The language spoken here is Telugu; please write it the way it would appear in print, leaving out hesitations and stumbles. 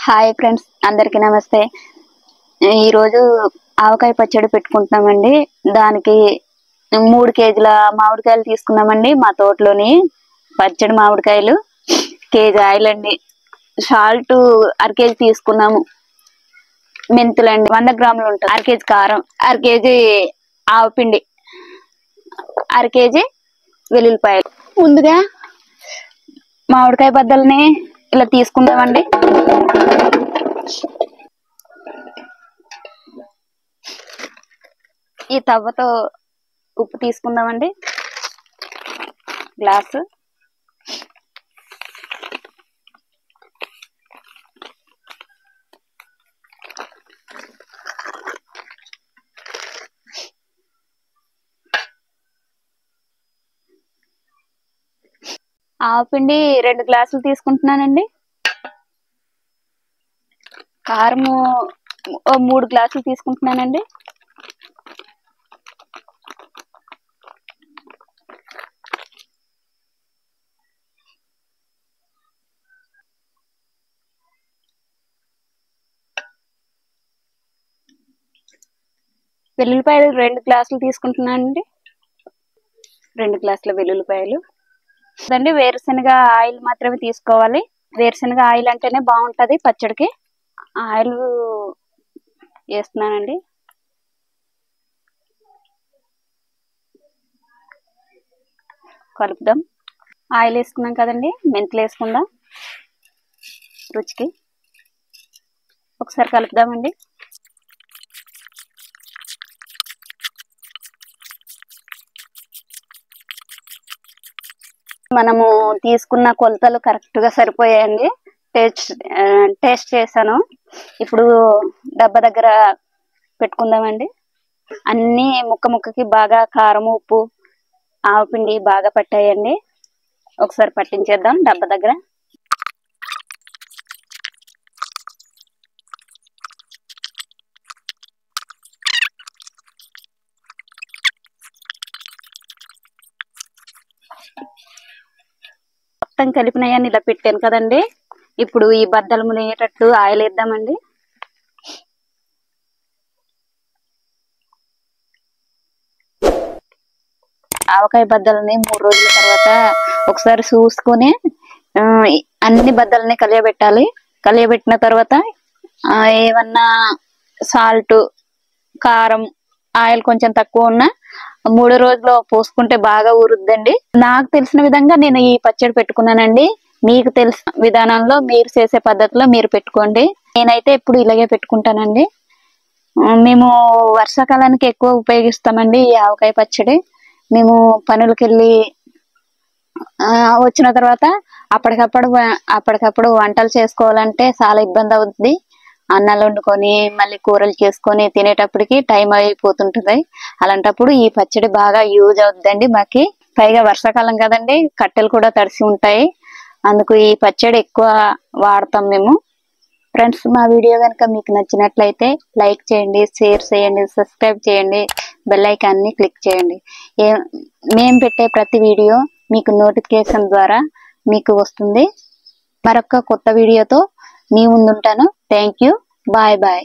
హాయ్ ఫ్రెండ్స్, అందరికీ నమస్తే. ఈరోజు ఆవకాయ పచ్చడి పెట్టుకుంటున్నామండి. దానికి 3 కేజీల మామిడికాయలు తీసుకున్నామండి. మా తోటలోని పచ్చడి మామిడికాయలు, కేజీ ఆయిల్ అండి, సాల్ట్ 1/2 కేజీ తీసుకున్నాము, మెంతులండి 100 గ్రాములు ఉంటుంది, 1/2 కేజీ కారం, 1/2 కేజీ ఆవపిండి, 1/2 కేజీ వెల్లుల్లిపాయలు. ముందుగా మామిడికాయ బద్దల్ని ఇలా తీసుకుందామండి. ఈ తవ్వతో ఉప్పు తీసుకుందామండి, గ్లాసు. ఆవపిండి 2 గ్లాసులు తీసుకుంటున్నానండి. కారము 3 గ్లాసులు తీసుకుంటున్నానండి. వెల్లుల్లిపాయలు 2 గ్లాసులు తీసుకుంటున్నానండి. 2 గ్లాసుల వెల్లుల్లిపాయలు అండి. వేరుశనగ ఆయిల్ మాత్రమే తీసుకోవాలి. వేరుశనగ ఆయిల్ అంటేనే బాగుంటది పచ్చడికి. ఆయిల్ వేస్తున్నానండి. కలుపుదాం. ఆయిల్ వేసుకున్నాం కదండి, మెంతులు వేసుకుందాం. రుచికి ఒకసారి కలుపుదామండి. మనము తీసుకున్న కొలతలు కరెక్ట్ గా సరిపోయాయండి. టేస్ట్ చేశాను. ఇప్పుడు డబ్బా దగ్గర పెట్టుకుందామండి. అన్ని ముక్కకి బాగా కారం, ఉప్పు, ఆవపిండి బాగా పట్టాయండి. ఒకసారి పట్టించేద్దాం డబ్బా దగ్గర. మొత్తం కలిపినాయని ఇలా పెట్టాను కదండి. ఇప్పుడు ఈ బద్దలు మునిగేటట్టు ఆయిల్ వేద్దామండి. ఆవకాయ బద్దలని 3 రోజుల తర్వాత ఒకసారి చూసుకొని అన్ని బద్దలని కలియబెట్టాలి. కలియబెట్టిన తర్వాత ఏమన్నా సాల్ట్, కారం, ఆయిల్ కొంచెం తక్కువ ఉన్నా 3 రోజులు పోసుకుంటే బాగా ఊరుద్దండి. నాకు తెలిసిన విధంగా నేను ఈ పచ్చడి పెట్టుకున్నానండి. మీకు తెలిసిన విధానంలో మీరు చేసే పద్ధతిలో మీరు పెట్టుకోండి. నేనైతే ఎప్పుడు ఇలాగే పెట్టుకుంటానండి. మేము వర్షాకాలానికి ఎక్కువ ఉపయోగిస్తామండి ఈ ఆవకాయ పచ్చడి. మేము పనులకు వెళ్ళి వచ్చిన తర్వాత అప్పటికప్పుడు వంటలు చేసుకోవాలంటే చాలా ఇబ్బంది అవుతుంది. అన్నాలు వండుకొని మళ్ళీ కూరలు చేసుకొని తినేటప్పటికి టైం అయిపోతుంటుంది. అలాంటప్పుడు ఈ పచ్చడి బాగా యూజ్ అవుతుందండి మాకి. పైగా వర్షాకాలం కదండి, కట్టెలు కూడా తడిసి ఉంటాయి. అందుకు ఈ పచ్చడి ఎక్కువ వాడతాం మేము. ఫ్రెండ్స్, మా వీడియో కనుక మీకు నచ్చినట్లయితే లైక్ చేయండి, షేర్ చేయండి, సబ్స్క్రైబ్ చేయండి, బెల్ ఐకాన్ని క్లిక్ చేయండి. మేము పెట్టే ప్రతి వీడియో మీకు నోటిఫికేషన్ ద్వారా మీకు వస్తుంది. మరొక కొత్త వీడియోతో మీ ముందుంటాను. Thank you. Bye bye.